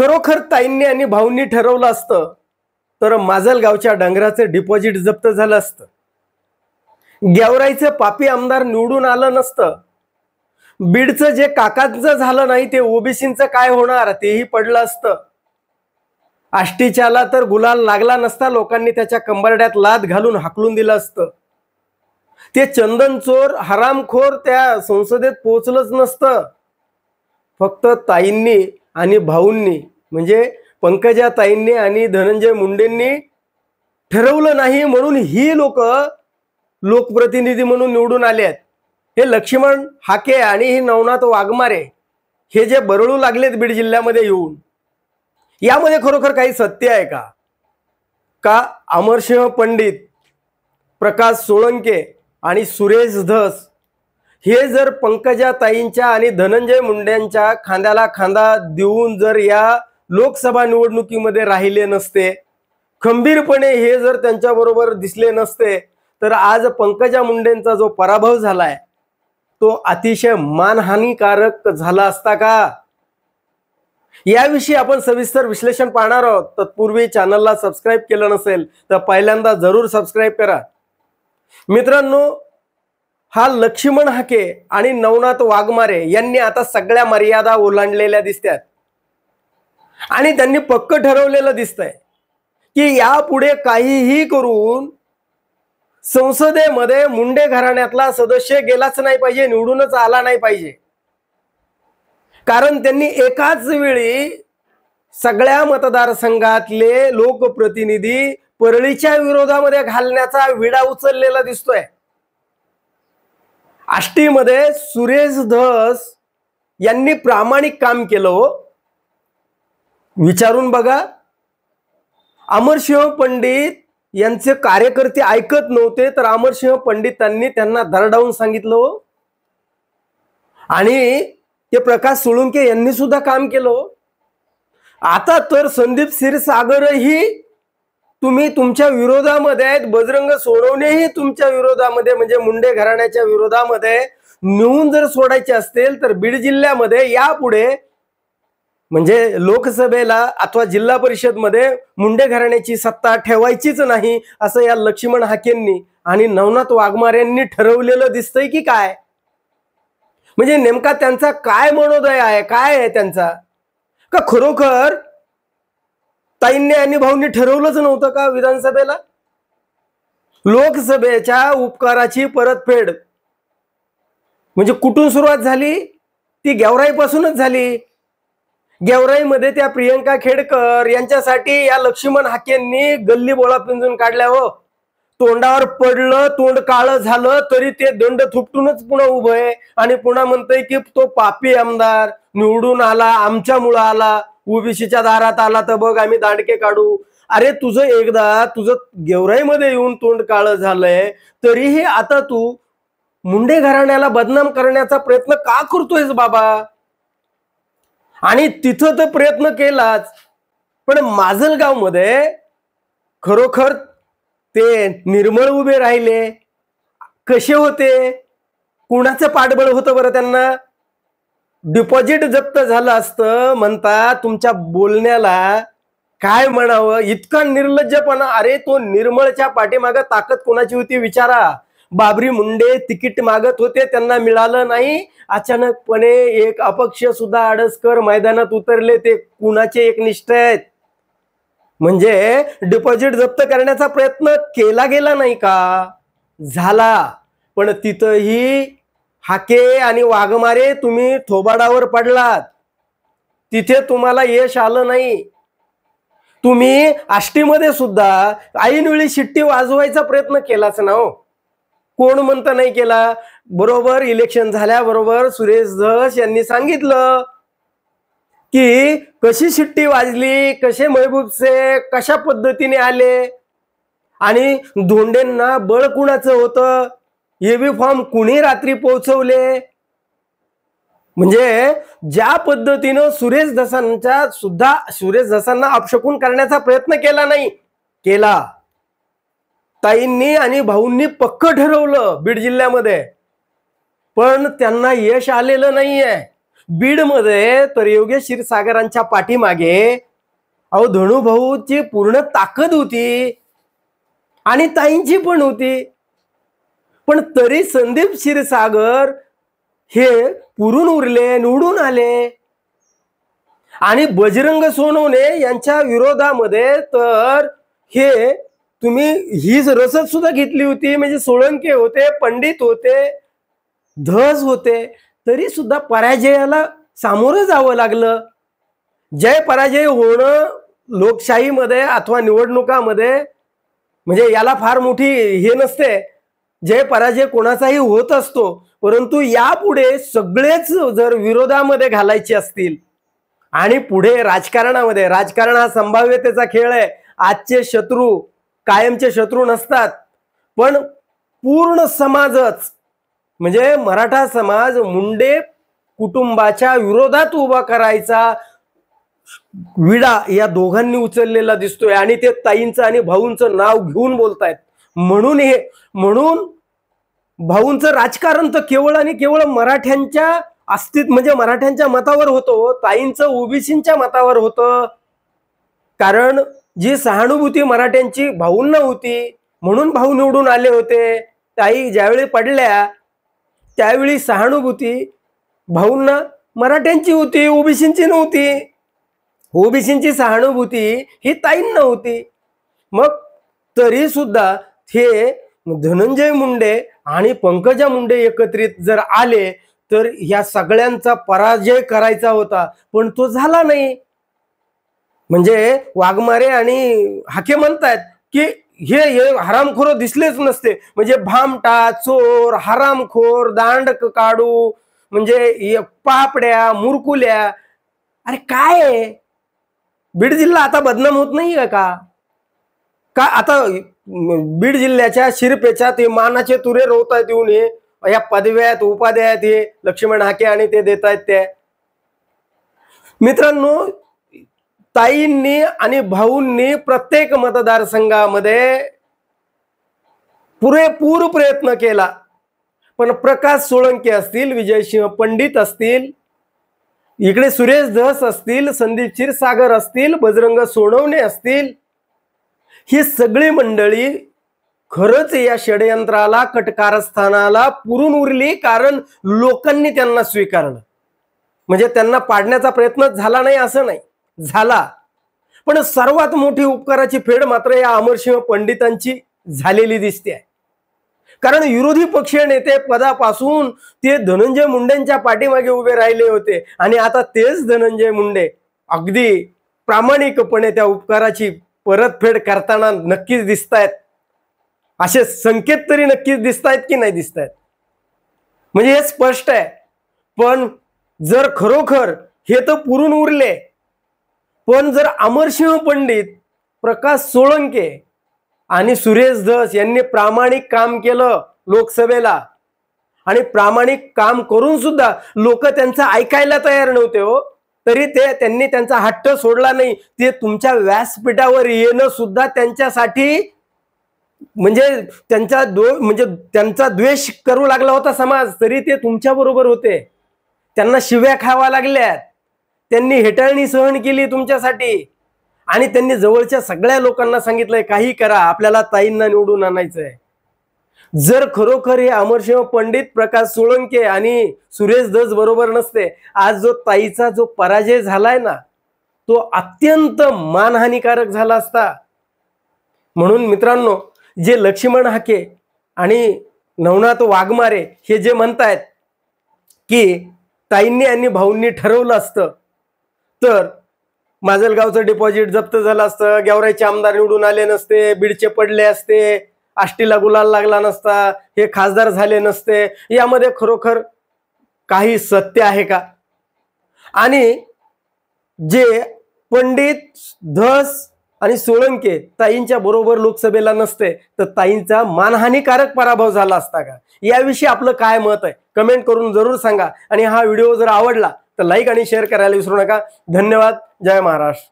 खरोखर ताईंनी आणि भाऊंनी ठरवलं असतं तर माजलगावच्या डंगराचं डिपॉझिट जप्त झालं असतं. गेवराईचं पापी आमदार निवडून आलं नसतं. बीडचं जे काकांचं झालं नाही ते ओबीसींचं काय होणार तेही पडलं असतं. आष्टीच्याला तर गुलाल लागला नसता, लोकांनी त्याच्या कंबरड्यात लाद घालून हाकलून दिलं असतं. ते चंदन चोर हरामखोर त्या संसदेत पोहोचलंच नसतं. फक्त ताईंनी आणि भाऊंनी म्हणजे पंकजा ताईंनी आणि धनंजय मुंडेंनी ठरवलं नाही म्हणून ही लोक लोकप्रतिनिधी म्हणून निवडून आले आहेत. हे लक्ष्मण हाके आणि ही नवनाथ वाघमारे हे जे बरळू लागलेत बीड जिल्ह्यामध्ये येऊन, यामध्ये खरोखर काही सत्य आहे का? का अमरसिंह पंडित, प्रकाश सोळंके आणि सुरेश धस हे जर पंकजा ताईंच्या आणि धनंजय मुंडेंच्या खांद्याला खांदा देऊन जर या लोकसभा निवडणुकीमध्ये राहिले नसते, खंबीरपणे हे जर त्यांच्याबरोबर दिसले नसते, तर आज पंकजा मुंडेंचा जो पराभव झालाय तो अतिशय मानहानिकारक झाला असता का? याविषयी आपण सविस्तर विश्लेषण पाहणार आहोत. तत्पूर्वी चॅनलला सबस्क्राईब केलं नसेल तर पहिल्यांदा जरूर सबस्क्राईब करा. मित्रांनो, हा लक्ष्मण हाके आणि नवनाथ वाघमारे यांनी आता सगळ्या मर्यादा ओलांडलेल्या दिसतात आणि त्यांनी पक्क ठरवलेलं दिसतंय की यापुढे काहीही करून संसदेमध्ये मुंडे घराण्यातला सदस्य गेलाच नाही पाहिजे, निवडूनच आला नाही पाहिजे. कारण त्यांनी एकाच वेळी सगळ्या मतदारसंघातले लोकप्रतिनिधी परळीच्या विरोधामध्ये घालण्याचा विडा उचललेला दिसतोय. आष्टीमध्ये सुरेश धस यांनी प्रामाणिक काम केलं. विचारून बघा, अमरसिंह पंडित यांचे कार्यकर्ते ऐकत नव्हते तर अमरसिंह पंडितांनी त्यांना दरडावून सांगितलं. आणि ते प्रकाश सोळंके यांनी सुद्धा काम केलं. आता तर संदीप क्षीरसागरही तुम्ही तुमच्या विरोधामध्ये आहेत, बजरंग सोनवणेही तुमच्या विरोधामध्ये म्हणजे मुंडे घराण्याच्या विरोधामध्ये नेऊन जर सोडायचे असतील तर बीड जिल्ह्यामध्ये यापुढे म्हणजे लोकसभेला अथवा जिल्हा परिषद मध्ये मुंडे घराण्याची सत्ता ठेवायचीच नाही असं या लक्ष्मण हाकेंनी आणि नवनाथ वाघमारेंनी ठरवलेलं दिसतंय की काय? म्हणजे नेमका त्यांचा काय मनोदय आहे, काय आहे त्यांचा? का खरोखर ताईंनी आणि भाऊंनी ठरवलंच नव्हतं का विधानसभेला लोकसभेच्या उपकाराची परतफेड म्हणजे कुठून सुरुवात झाली? ती गेवराईपासूनच झाली. गेवराईमध्ये त्या प्रियंका खेडकर यांच्यासाठी या लक्ष्मण हाकेंनी गल्ली बोळा पिंजून काढल्या. हो, तोंडावर पडलं, तोंड काळं झालं तरी ते दंड थुपटूनच पुन्हा उभं आहे आणि पुन्हा म्हणतंय की तो पापी आमदार निवडून आला, आमच्यामुळं आला, ओबीसीच्या दारात आला तर बघ आम्ही दांडके काढू. अरे तुझं एकदा तुझं गेवराईमध्ये येऊन तोंड काळं झालंय तरीही आता तू मुंडे घराण्याला बदनाम करण्याचा प्रयत्न का करतोयस बाबा? आणि तिथं तर प्रयत्न केलाच, पण माजलगाव मध्ये खरोखर ते निर्मळ उभे राहिले. कसे होते? कुणाचं पाठबळ होतं बरं त्यांना? डिपॉझिट जप्त झालं असतं म्हणता तुमच्या बोलण्याला काय म्हणावं, इतका निर्लज्जपणा. अरे तो निर्मळच्या पाठीमागं ताकद कोणाची होती विचारा. बाबरी मुंडे तिकीट मागत होते, त्यांना मिळालं नाही. अचानकपणे एक अपक्ष सुद्धा आडसकर मैदानात उतरले. ते कुणाचे एकनिष्ठ आहेत? म्हणजे डिपॉझिट जप्त करण्याचा प्रयत्न केला गेला नाही का? झाला, पण तिथंही हाके आणि वाघमारे तुम्ही थोबाडावर पडलात. तिथे तुम्हाला यश आलं नाही. तुम्ही आष्टीमध्ये सुद्धा ऐनवेळी शिट्टी वाजवायचा प्रयत्न केलाच ना. हो, कोण म्हणतं नाही केला? बरोबर इलेक्शन झाल्याबरोबर सुरेश धस यांनी सांगितलं की कशी शिट्टी वाजली, कसे महबूब शेख कशा पद्धतीने आले आणि धोंडेंना बळ कुणाचं होतं, एबी फॉर्म कुणी रात्री पोहोचवले. म्हणजे ज्या पद्धतीनं सुरेश धसांना अपशकुन करण्याचा प्रयत्न केला नाही केला. ताईंनी आणि भाऊंनी पक्क ठरवलं बीड जिल्ह्यामध्ये, पण त्यांना यश आलेलं नाहीये. बीडमध्ये तर योगेश क्षीरसागरांच्या पाठीमागे अहो धनुभाऊची पूर्ण ताकद होती आणि ताईंची पण होती, पण तरी संदीप क्षीरसागर हे पुरून उरले, निवडून आले. आणि बजरंग सोनवणे यांच्या विरोधामध्ये तर हे तुम्ही ही रसद सुद्धा घेतली होती, म्हणजे सोळंके होते, पंडित होते, धस होते, तरी सुद्धा पराजयाला सामोरं जावं लागलं. जय पराजय होणं लोकशाहीमध्ये अथवा निवडणुकामध्ये म्हणजे याला फार मोठी हे नसते, जय पराजय कोणाचाही होत असतो, परंतु यापुढे सगळेच जर विरोधामध्ये घालायचे असतील आणि पुढे राजकारणामध्ये, राजकारण हा संभाव्यतेचा खेळ आहे. आजचे शत्रू कायमचे शत्रू नसतात, पण पूर्ण समाजच म्हणजे मराठा समाज मुंडे कुटुंबाच्या विरोधात उभा करायचा विडा या दोघांनी उचललेला दिसतोय आणि ते ताईंचं आणि भाऊंचं नाव घेऊन बोलतायत. म्हणून भाऊंचं राजकारण तर केवळ आणि केवळ मराठ्यांच्या अस्तित्व म्हणजे मराठ्यांच्या मतावर होतं, ताईंचं ओबीसींच्या मतावर होतं. कारण जी सहानुभूती मराठ्यांची भाऊंना होती म्हणून भाऊ निवडून आले होते. ताई ज्यावेळी पडल्या त्यावेळी सहानुभूती भाऊंना मराठ्यांची होती, ओबीसींची नव्हती. ओबीसींची सहानुभूती ही ताईंना होती. मग तरी सुद्धा हे धनंजय मुंडे आणि पंकजा मुंडे एकत्रित जर आले तर या सगळ्यांचा पराजय करायचा होता, पण तो झाला नाही. म्हणजे वाघमारे आणि हाके म्हणतात की हे हरामखोर दिसलेच नसते, म्हणजे भामटा, चोर, हरामखोर, दांड काढू, म्हणजे पापड्या, मुरकुल्या. अरे काय बीड जिल्हा आता बदनाम होत नाहीये का? आता बीड जिल्ह्याच्या शिरपेच्या ते मानाचे तुरे रोवतायत येऊन हे या पदव्यात उपाध्यायात हे लक्ष्मण हाके आणि ते देत आहेत. ते मित्रांनो, ताईंनी आणि भाऊंनी प्रत्येक मतदारसंघामध्ये पुरेपूर प्रयत्न केला, पण प्रकाश सोळंके असतील, विजयसिंह पंडित असतील, इकडे सुरेश धस असतील, संदीप क्षीरसागर असतील, बजरंग सोनवणे असतील, ही सगळी मंडळी खरंच या षडयंत्राला, कटकारस्थानाला पुरून उरली. कारण लोकांनी त्यांना स्वीकारलं. म्हणजे त्यांना पाडण्याचा प्रयत्न झाला नाही असं नाही, झाला, पण सर्वात मोठी उपकाराची फेड मात्र या अमरसिंह पंडितांची झालेली दिसते. कारण विरोधी पक्षीय नेते पदापासून ते धनंजय मुंडेंच्या पाठीमागे उभे राहिले होते आणि आता तेच धनंजय मुंडे अगदी प्रामाणिकपणे त्या उपकाराची परतफेड करताना नक्कीच दिसतायत. असे संकेत तरी नक्कीच दिसतायत की नाही दिसतायत, म्हणजे हे स्पष्ट आहे. पण जर खरोखर हे तर पुरून उरले, पण जर अमरसिंह पंडित, प्रकाश सोळंके आणि सुरेश धस यांनी प्रामाणिक काम केलं लोकसभेला आणि प्रामाणिक काम करून सुद्धा लोक त्यांचं ऐकायला तयार नव्हते हो, तरी त्यांनी त्यांचा हट्ट सोडला नाही. ते तुमच्या व्यासपीठावर येणं सुद्धा त्यांच्यासाठी म्हणजे त्यांचा द्वेष करू लागला होता समाज, तरी ते तुमच्या बरोबर होते. त्यांना शिव्या खावा लागल्यात, त्यांनी हेटाळणी सहन केली तुमच्यासाठी आणि त्यांनी जवळच्या सगळ्या लोकांना सांगितलंय काही करा, आपल्याला ताईंना निवडून आणायचंय. जर खरोखर हे अमरसिंह पंडित, प्रकाश सोळंके आणि सुरेश धस बरोबर नसते, आज जो ताईचा जो पराजय झालाय ना, तो अत्यंत मानहानिकारक झाला असता. म्हणून मित्रांनो, जे लक्ष्मण हाके आणि नवनाथ वाघमारे हे जे म्हणतायत की ताईंनी आणि भाऊंनी ठरवलं असतं तर माजलगावचं डिपॉझिट जप्त झालं असतं, गेवराईचे आमदार निवडून आले नसते, बीडचे पडले असते, आष्टीला गुलाल लागला नसता, हे खासदार झाले नसते, यामध्ये खरोखर काही सत्य आहे का? आणि जे पंडित, धस आणि सोळंके ताईंच्या बरोबर लोकसभेला नसते तर ताईंचा मानहानिकारक पराभव झाला असता का? याविषयी आपलं काय मत आहे कमेंट करून जरूर सांगा. आणि हा व्हिडिओ जर आवडला तर लाईक आणि शेअर करायला विसरू नका. धन्यवाद. जय महाराष्ट्र.